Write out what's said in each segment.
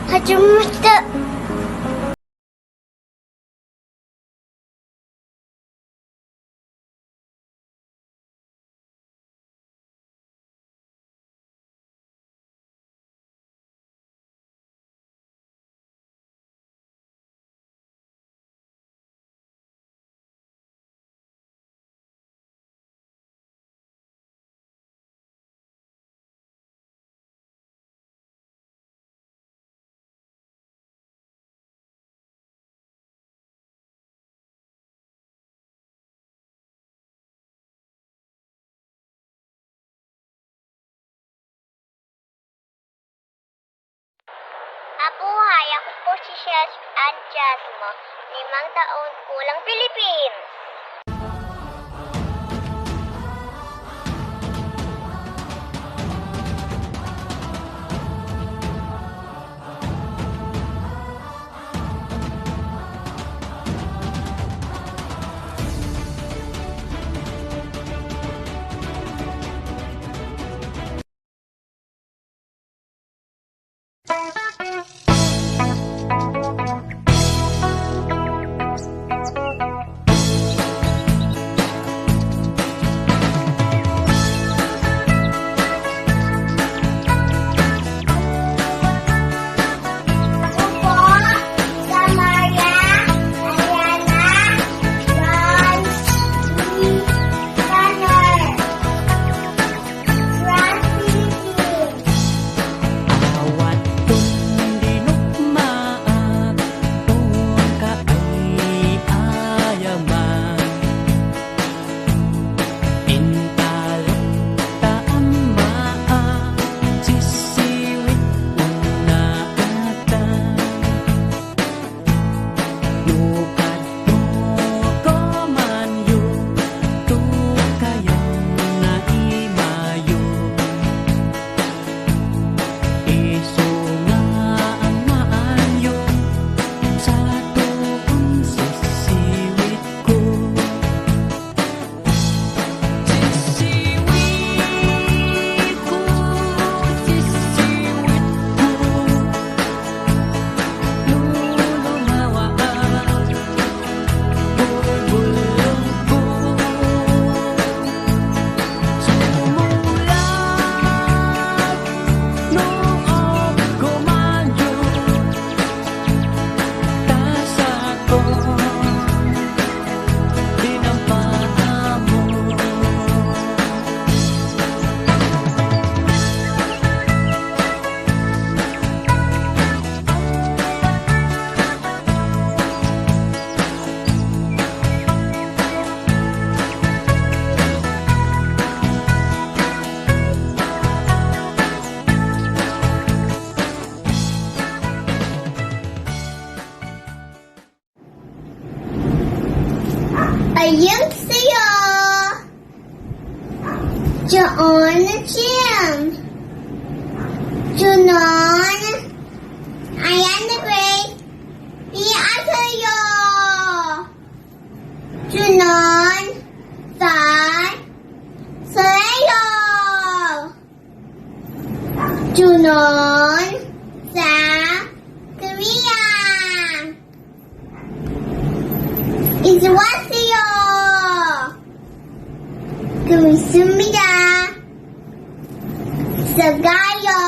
始まった。Mabuhay! Ako po si Chef Ann Jasmo, 5 taon, kulang Philippines. Ayun sa'yo! Diyan na Jim! Junon! Ayan na Grace! Iyan sa'yo! Junon! Sa'yo! Junon! Sa Korea! Iswasyo! Kumisumida! Sagayo!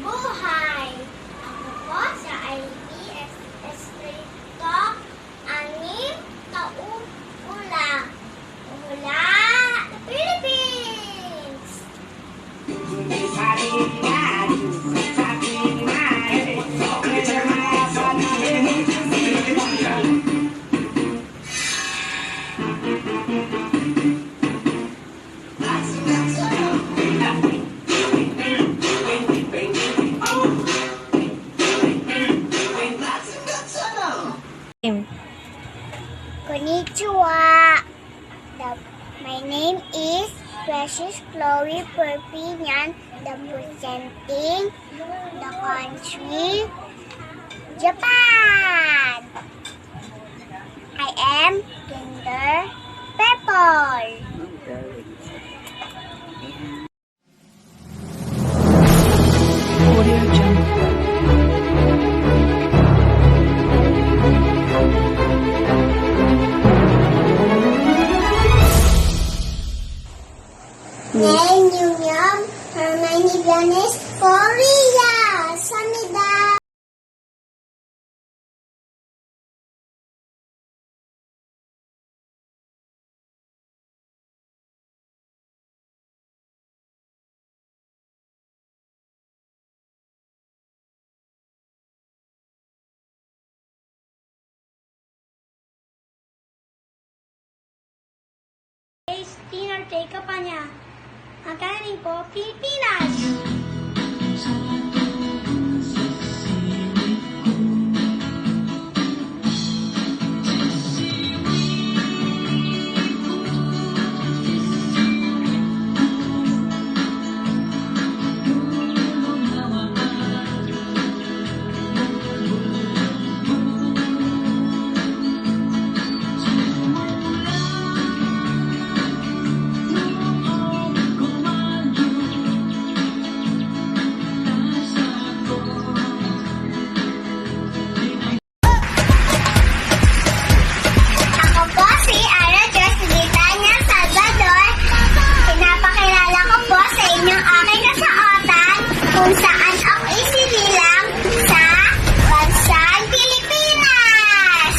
buhay. Ako po sa IBS Estrito, 6 taong gulang. Mula Philippines! Konnichiwa. My name is Precious Chloe Perpignan, representing the country Japan. I am gender purple. Audio Jungle. Nenyunyam Hermione Blanes Korea. Samida. Tinarte ka pa niya. Ang kananin ko, Pilipinas! Ako po si Ara Jos Britania Salvador. Pinapakilala ko po sa inyong aking kasuotan kung saan ako isinilang sa bansang Pilipinas.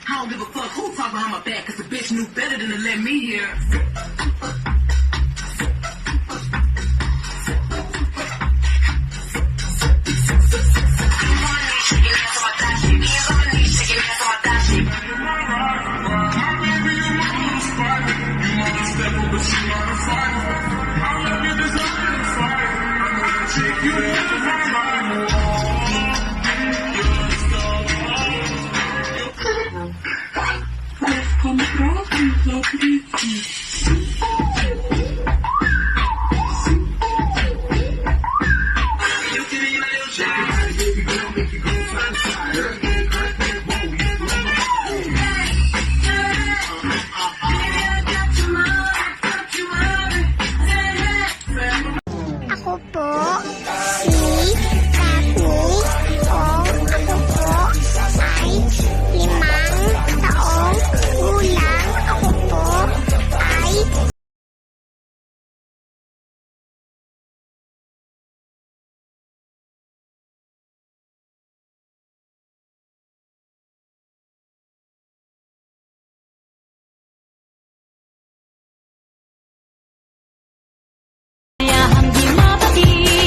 I don't give a fuck who talk behind my back, cause the bitch knew better than to let me hear. Ako po si Katni Ong. Ako po ay 5 taong gulang. Ako po ay Kaya hindi mapati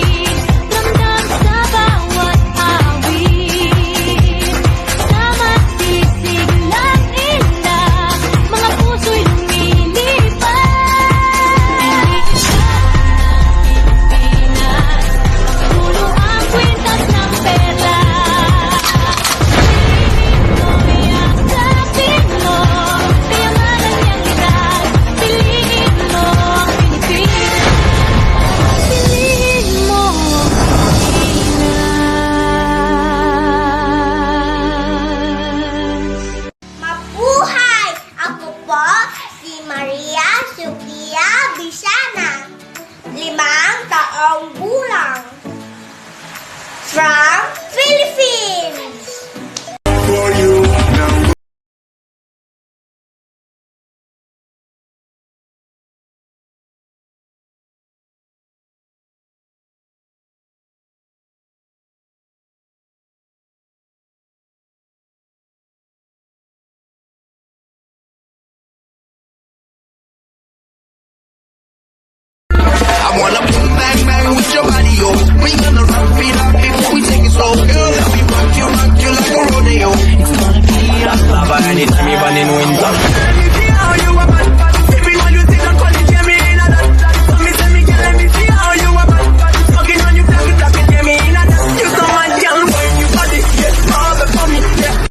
taong gulang. From Philippines. For you now. I wanna boom bang bang with your body, yo. We gonna rock it up before we take it slow. Girl, let me rock you like a rodeo. It's gonna be a lava anytime even in winter. Let me see how you a bad bad. Every man you see don't call it, get me in a that. So me say me girl, let me see how you a bad bad. Fucking on you, black it, get me in a that. You so mad, girl, when you body get more for me, yeah.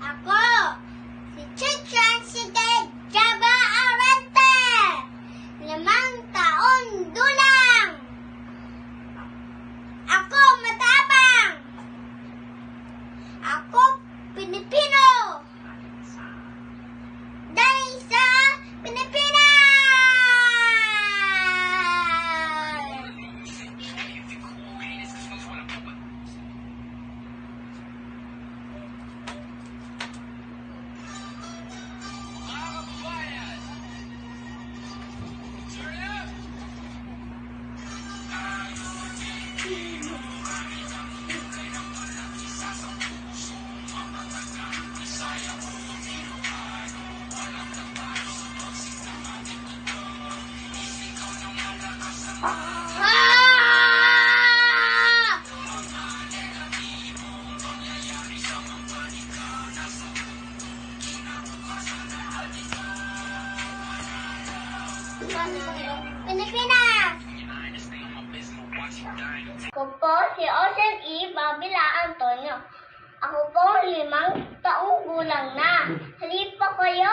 Ako, si Chichan Sige Jaba Arante. 5 taon gulang. Ako matapang. Ako Pilipino. Dahil sa Pilipinas. Ah! Pilipinas! Ako po si Ocean E. Babila Antonio. Ako po 5 taong gulang na. Halip po kayo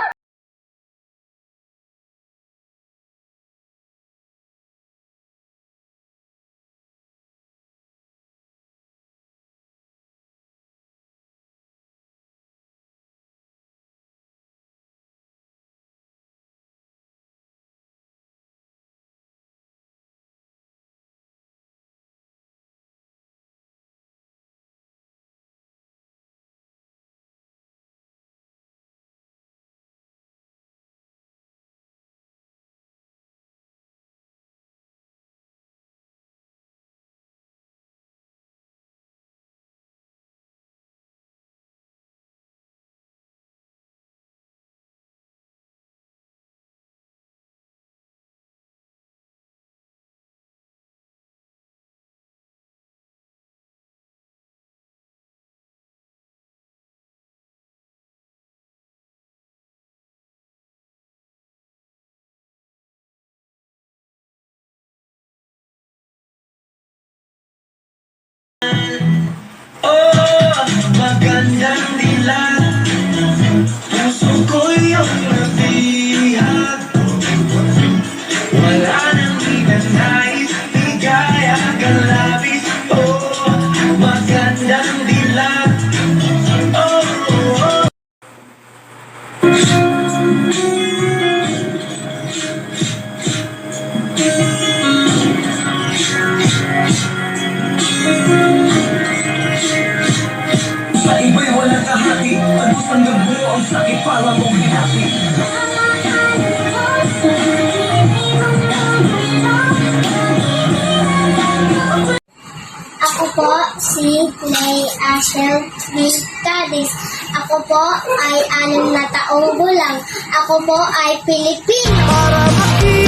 si Lea Shelby Cadiz. Ako po ay 6 na taong gulang. Ako po ay Pilipino. Para makita